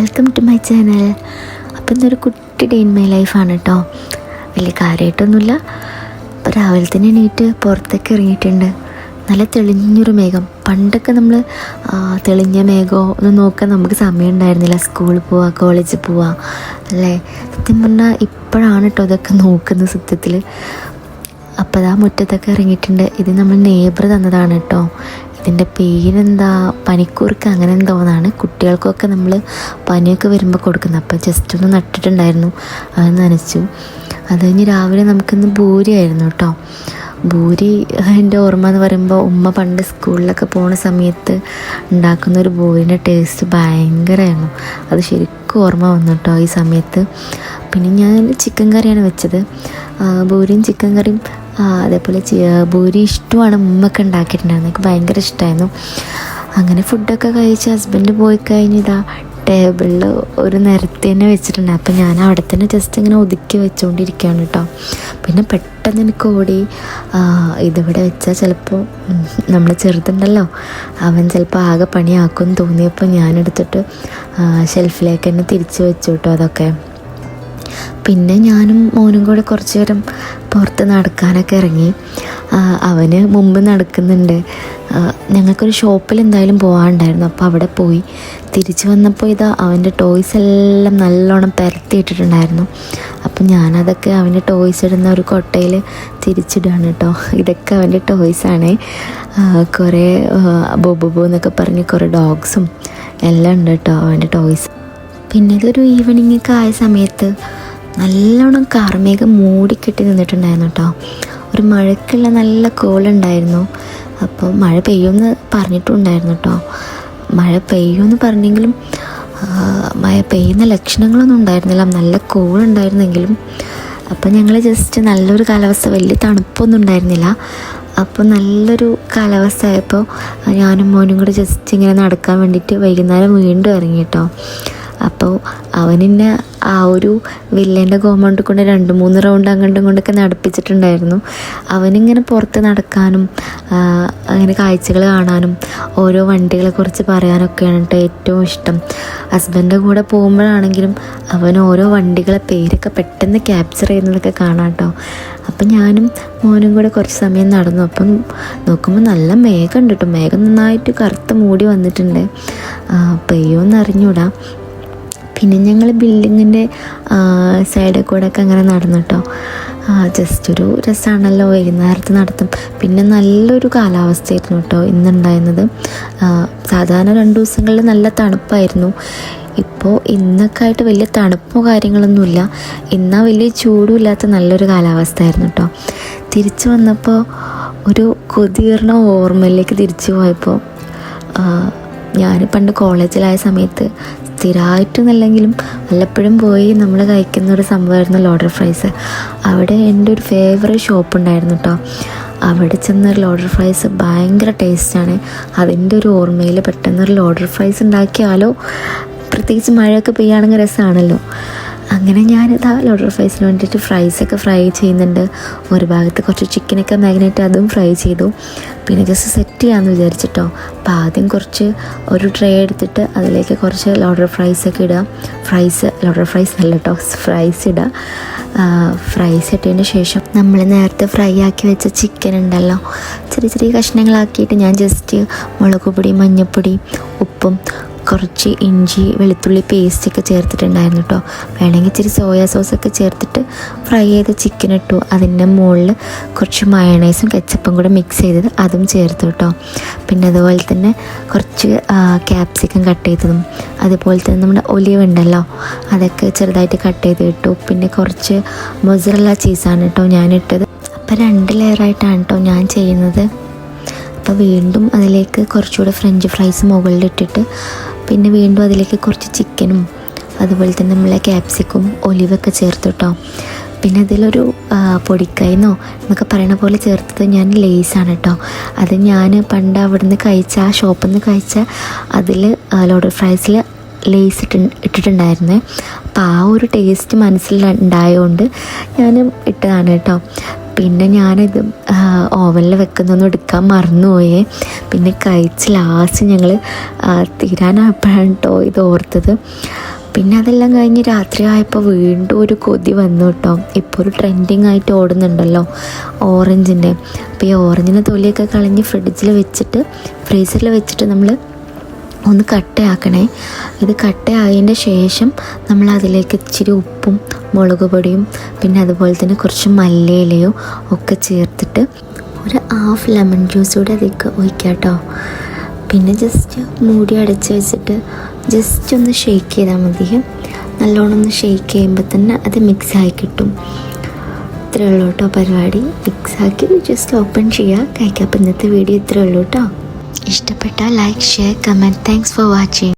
Welcome to my channel. അപ്പം ഇന്നൊരു കുട്ടി ഡേ ഇൻ മൈ ലൈഫാണ് കേട്ടോ. വലിയ കാര്യമായിട്ടൊന്നുമില്ല. അപ്പോൾ രാവിലെ തന്നെ എണീറ്റ് പുറത്തേക്ക് ഇറങ്ങിയിട്ടുണ്ട്. നല്ല തെളിഞ്ഞൊരു മേഘം. പണ്ടൊക്കെ നമ്മൾ തെളിഞ്ഞ മേഘമോ ഒന്നും നോക്കാൻ നമുക്ക് സമയം ഉണ്ടായിരുന്നില്ല. സ്കൂളിൽ പോവുക, കോളേജിൽ പോവുക അല്ലേ. സത്യം പറഞ്ഞാൽ ഇപ്പോഴാണ് കേട്ടോ ഇതൊക്കെ നോക്കുന്നത് സത്യത്തിൽ. അപ്പോൾ അതാ മുറ്റത്തൊക്കെ ഇറങ്ങിയിട്ടുണ്ട്. ഇത് നമ്മൾ നെയ്ബർ തന്നതാണ് കേട്ടോ. ഇതിൻ്റെ പേരെന്താ, പനിക്കൂർക്ക അങ്ങനെ എന്തോന്നാണ്. കുട്ടികൾക്കൊക്കെ നമ്മൾ പനിയൊക്കെ വരുമ്പോൾ കൊടുക്കുന്നത്. അപ്പോൾ ജസ്റ്റ് ഒന്ന് നട്ടിട്ടുണ്ടായിരുന്നു, അത് നനച്ചു. അത് കഴിഞ്ഞ് രാവിലെ നമുക്കിന്ന് ഭൂരി ആയിരുന്നു കേട്ടോ. ഭൂരി എൻ്റെ ഓർമ്മ എന്ന് പറയുമ്പോൾ ഉമ്മ പണ്ട് സ്കൂളിലൊക്കെ പോണ സമയത്ത് ഉണ്ടാക്കുന്നൊരു ഭൂരിൻ്റെ ടേസ്റ്റ് ഭയങ്കരമായിരുന്നു. അത് ശരിക്കും ഓർമ്മ വന്നു കേട്ടോ ഈ സമയത്ത്. പിന്നെ ഞാൻ ചിക്കൻ കറിയാണ് വെച്ചത്. ഭൂരിയും ചിക്കൻ കറിയും അതേപോലെ ഭൂരി ഇഷ്ടമാണ്. ഉമ്മയൊക്കെ ഉണ്ടാക്കിയിട്ടുണ്ടായിരുന്നു, എനിക്ക് ഭയങ്കര ഇഷ്ടമായിരുന്നു. അങ്ങനെ ഫുഡൊക്കെ കഴിച്ച് ഹസ്ബൻഡ് പോയി കഴിഞ്ഞ് ഇതാ ടേബിളിൽ ഒരു നിരത്തി തന്നെ വെച്ചിട്ടുണ്ട്. അപ്പം ഞാൻ അവിടെ തന്നെ ജസ്റ്റ് ഇങ്ങനെ ഒതുക്കി വെച്ചുകൊണ്ടിരിക്കുകയാണ് കേട്ടോ. പിന്നെ പെട്ടെന്ന് എനിക്ക് ഓടി ഇതിവിടെ വെച്ചാൽ ചിലപ്പോൾ നമ്മൾ ചെറുതുണ്ടല്ലോ, അവൻ ചിലപ്പോൾ ആകെ പണിയാക്കും തോന്നിയപ്പോൾ ഞാനെടുത്തിട്ട് ഷെൽഫിലേക്ക് തന്നെ തിരിച്ച് വെച്ചു കേട്ടോ അതൊക്കെ. പിന്നെ ഞാനും മോനും കൂടെ കുറച്ച് നേരം പുറത്ത് നടക്കാനൊക്കെ ഇറങ്ങി. അവന് മുമ്പ് നടക്കുന്നുണ്ട്. ഞങ്ങൾക്കൊരു ഷോപ്പിൽ എന്തായാലും പോകാനുണ്ടായിരുന്നു, അപ്പോൾ അവിടെ പോയി തിരിച്ച് വന്നപ്പോൾ ഇതാ അവൻ്റെ ടോയ്സ് എല്ലാം നല്ലോണം പരത്തിയിട്ടിട്ടുണ്ടായിരുന്നു. അപ്പം ഞാനതൊക്കെ അവൻ്റെ ടോയ്സ് ഇടുന്ന ഒരു കൊട്ടയിൽ തിരിച്ചിടുകയാണ് കേട്ടോ. ഇതൊക്കെ അവൻ്റെ ടോയ്സാണ്. കുറേ ബോബോ എന്നൊക്കെ പറഞ്ഞ് കുറേ ഡോഗ്സും എല്ലാം ഉണ്ട് കേട്ടോ അവൻ്റെ ടോയ്സ്. പിന്നെ ഇതൊരു ഈവനിങ് ഒക്കെ ആയ സമയത്ത് നല്ലോണം കാർമേഘം മൂടിക്കെട്ടി നിന്നിട്ടുണ്ടായിരുന്നു കേട്ടോ. ഒരു മഴയ്ക്കുള്ള നല്ല കോളുണ്ടായിരുന്നു. അപ്പോൾ മഴ പെയ്യുമെന്ന് പറഞ്ഞിട്ടുണ്ടായിരുന്നു കേട്ടോ. മഴ പെയ്യുമെന്ന് പറഞ്ഞെങ്കിലും മഴ പെയ്യുന്ന ലക്ഷണങ്ങളൊന്നും ഉണ്ടായിരുന്നില്ല. നല്ല കോളുണ്ടായിരുന്നെങ്കിലും അപ്പോൾ ഞങ്ങൾ ജസ്റ്റ് നല്ലൊരു കാലാവസ്ഥ, വലിയ തണുപ്പൊന്നും ഉണ്ടായിരുന്നില്ല. അപ്പോൾ നല്ലൊരു കാലാവസ്ഥ ആയപ്പോൾ ഞാനും മോനും കൂടെ ജസ്റ്റ് ഇങ്ങനെ നടക്കാൻ വേണ്ടിയിട്ട് വൈകുന്നേരം വീണ്ടും ഇറങ്ങി കേട്ടോ. അപ്പോൾ അവനെന്നെ ആ ഒരു വില്ലേൻ്റെ കോമ്പൗണ്ടിൽ കൊണ്ട് 2-3 റൗണ്ട് അങ്ങോട്ടും ഇങ്ങോട്ടൊക്കെ നടപ്പിച്ചിട്ടുണ്ടായിരുന്നു. അവനിങ്ങനെ പുറത്ത് നടക്കാനും അങ്ങനെ കാഴ്ചകൾ കാണാനും ഓരോ വണ്ടികളെക്കുറിച്ച് പറയാനൊക്കെയാണ് കേട്ടോ ഏറ്റവും ഇഷ്ടം. ഹസ്ബൻഡിൻ്റെ കൂടെ പോകുമ്പോഴാണെങ്കിലും അവൻ ഓരോ വണ്ടികളെ പേരൊക്കെ പെട്ടെന്ന് ക്യാപ്ചർ ചെയ്യുന്നതൊക്കെ കാണാം കേട്ടോ. അപ്പം ഞാനും മോനും കൂടെ കുറച്ച് സമയം നടന്നു. അപ്പം നോക്കുമ്പോൾ നല്ല മേഘം ഉണ്ട് കേട്ടോ. മേഘം നന്നായിട്ട് കറുത്ത് മൂടി വന്നിട്ടുണ്ട്. പെയ്യുമെന്ന് അറിഞ്ഞൂടാ. പിന്നെ ഞങ്ങൾ ബിൽഡിങ്ങിൻ്റെ സൈഡിൽ കൂടെ ഒക്കെ അങ്ങനെ നടന്നു കേട്ടോ. ജസ്റ്റ് ഒരു രസമാണല്ലോ വൈകുന്നേരത്ത് നടത്തും. പിന്നെ നല്ലൊരു കാലാവസ്ഥയായിരുന്നു കേട്ടോ ഇന്നുണ്ടായിരുന്നത്. സാധാരണ 2 ദിവസങ്ങളിൽ നല്ല തണുപ്പായിരുന്നു. ഇപ്പോൾ ഇന്നൊക്കെ ആയിട്ട് വലിയ തണുപ്പോ കാര്യങ്ങളൊന്നുമില്ല. ഇന്നാ വലിയ ചൂടും ഇല്ലാത്ത നല്ലൊരു കാലാവസ്ഥ ആയിരുന്നു കേട്ടോ. തിരിച്ചു വന്നപ്പോൾ ഒരു കൊതിയേറുന്ന ഓർമ്മയിലേക്ക് തിരിച്ചു പോയപ്പോൾ ഞാൻ പണ്ട് കോളേജിലായ സമയത്ത് സ്ഥിരമായിട്ടൊന്നല്ലെങ്കിലും വല്ലപ്പോഴും പോയി നമ്മൾ കഴിക്കുന്ന ഒരു സംഭവമായിരുന്നു ലോഡർ ഫ്രൈസ്. അവിടെ എൻ്റെ ഒരു ഫേവറേറ്റ് ഷോപ്പ് ഉണ്ടായിരുന്നു കേട്ടോ. അവിടെ ചെന്നൊരു ലോഡർ ഫ്രൈസ് ഭയങ്കര ടേസ്റ്റാണ്. അതിൻ്റെ ഒരു ഓർമ്മയിൽ പെട്ടെന്നൊരു ലോഡർ ഫ്രൈസ് ഉണ്ടാക്കിയാലോ, പ്രത്യേകിച്ച് മഴയൊക്കെ പെയ്യുകയാണെങ്കിൽ രസമാണല്ലോ. അങ്ങനെ ഞാനിതാ ലോഡർ ഫ്രൈസിന് വേണ്ടിയിട്ട് ഫ്രൈസൊക്കെ ഫ്രൈ ചെയ്യുന്നുണ്ട്. ഒരു ഭാഗത്ത് കുറച്ച് ചിക്കനൊക്കെ മാഗ്നേറ്റ് അതും ഫ്രൈ ചെയ്തു. പിന്നെ ജസ്റ്റ് സെറ്റ് ചെയ്യാമെന്ന് വിചാരിച്ചിട്ടോ. അപ്പോൾ ആദ്യം കുറച്ച് ഒരു ട്രേ എടുത്തിട്ട് അതിലേക്ക് കുറച്ച് ലോഡർ ഫ്രൈസൊക്കെ ഇടുക. ലോഡർ ഫ്രൈസ് അല്ല കേട്ടോ, ഫ്രൈസ് ഇടുക. ഫ്രൈസ് ഇട്ടതിന് ശേഷം നമ്മൾ നേരത്തെ ഫ്രൈ ആക്കി വെച്ച ചിക്കൻ ഉണ്ടല്ലോ, ചെറിയ ചെറിയ കഷ്ണങ്ങളാക്കിയിട്ട് ഞാൻ ജസ്റ്റ് മുളക് പൊടി, മഞ്ഞൾപ്പൊടി, ഉപ്പും കുറച്ച് ഇഞ്ചി വെളുത്തുള്ളി പേസ്റ്റൊക്കെ ചേർത്തിട്ടുണ്ടായിരുന്നു കേട്ടോ. വേണമെങ്കിൽ ഇച്ചിരി സോയാ സോസൊക്കെ ചേർത്തിട്ട് ഫ്രൈ ചെയ്ത ചിക്കൻ ഇട്ടു. അതിൻ്റെ മുകളിൽ കുറച്ച് മയണൈസും കെച്ചപ്പും കൂടെ മിക്സ് ചെയ്തത് അതും ചേർത്തു കേട്ടോ. പിന്നെ അതുപോലെ തന്നെ കുറച്ച് ക്യാപ്സിക്കം കട്ട് ചെയ്തതും, അതുപോലെ തന്നെ നമ്മുടെ ഒലിവ് ഉണ്ടല്ലോ അതൊക്കെ ചെറുതായിട്ട് കട്ട് ചെയ്ത് ഇട്ടു. പിന്നെ കുറച്ച് മൊസറല്ല ചീസാണ് കേട്ടോ ഞാനിട്ടത്. അപ്പോൾ 2 ലെയറായിട്ടാണ് കേട്ടോ ഞാൻ ചെയ്യുന്നത്. അപ്പോൾ വീണ്ടും അതിലേക്ക് കുറച്ചുകൂടെ ഫ്രഞ്ച് ഫ്രൈസ് മുകളിലിട്ടിട്ട് പിന്നെ വീണ്ടും അതിലേക്ക് കുറച്ച് ചിക്കനും അതുപോലെ തന്നെ നമ്മളെ ക്യാപ്സിക്കും ഒലിവൊക്കെ ചേർത്ത് കേട്ടോ. പിന്നെ അതിലൊരു പൊടിക്കൈന്നോ എന്നൊക്കെ പറയണ പോലെ ചേർത്തത് ഞാൻ ലേസാണ് കേട്ടോ. അത് ഞാൻ പണ്ട് അവിടുന്ന് കഴിച്ച ആ ഷോപ്പിൽ നിന്ന് കഴിച്ച അതിൽ ലോഡർ ഫ്രൈസിൽ ലേസ് ഇട്ടിട്ടുണ്ടായിരുന്നേ. അപ്പോൾ ആ ഒരു ടേസ്റ്റ് മനസ്സിലുണ്ടായതുകൊണ്ട് ഞാൻ ഇട്ടതാണ് കേട്ടോ. പിന്നെ ഞാനിത് ഓവനിൽ വെക്കുന്നൊന്നും എടുക്കാൻ മറന്നുപോയേ. പിന്നെ കഴിച്ച് ലാസ്റ്റ് ഞങ്ങൾ തീരാനായപ്പോഴാണ് കേട്ടോ ഇത് ഓർത്തത്. പിന്നെ അതെല്ലാം കഴിഞ്ഞ് രാത്രി ആയപ്പോൾ വീണ്ടും ഒരു കൊതി വന്നു കേട്ടോ. ഇപ്പോൾ ഒരു ട്രെൻഡിങ് ആയിട്ട് ഓടുന്നുണ്ടല്ലോ ഓറഞ്ചിൻ്റെ. അപ്പോൾ ഈ ഓറഞ്ചിൻ്റെ തൊലിയൊക്കെ കളഞ്ഞ് ഫ്രീസറിൽ വെച്ചിട്ട് നമ്മൾ ഒന്ന് കട്ടയാക്കണേ. ഇത് കട്ടയായതിൻ്റെ ശേഷം നമ്മൾ അതിലേക്ക് ഇച്ചിരി ഉപ്പും മുളക് പൊടിയും പിന്നെ അതുപോലെ തന്നെ കുറച്ച് മല്ലിയിലയോ ഒക്കെ ചേർത്തിട്ട് ഒരു ഹാഫ് ലെമൺ ജ്യൂസ് കൂടെ അതിലേക്ക് ഒഴിക്കാം കേട്ടോ. പിന്നെ ജസ്റ്റ് മൂടി അടച്ച് വെച്ചിട്ട് ജസ്റ്റ് ഒന്ന് ഷെയ്ക്ക് ചെയ്താൽ മതി. നല്ലോണം ഒന്ന് ഷെയ്ക്ക് ചെയ്യുമ്പോൾ തന്നെ അത് മിക്സായി കിട്ടും. ഇത്രയേ ഉള്ളൂ കേട്ടോ പരിപാടി. മിക്സാക്കി ജസ്റ്റ് ഓപ്പൺ ചെയ്യുക, കഴിക്കാം. അപ്പോൾ ഇന്നത്തെ വീഡിയോ ഇത്രയേ ഉള്ളൂ കേട്ടോ. ഇഷ്ടപ്പെട്ടാൽ like, share, comment. Thanks for watching.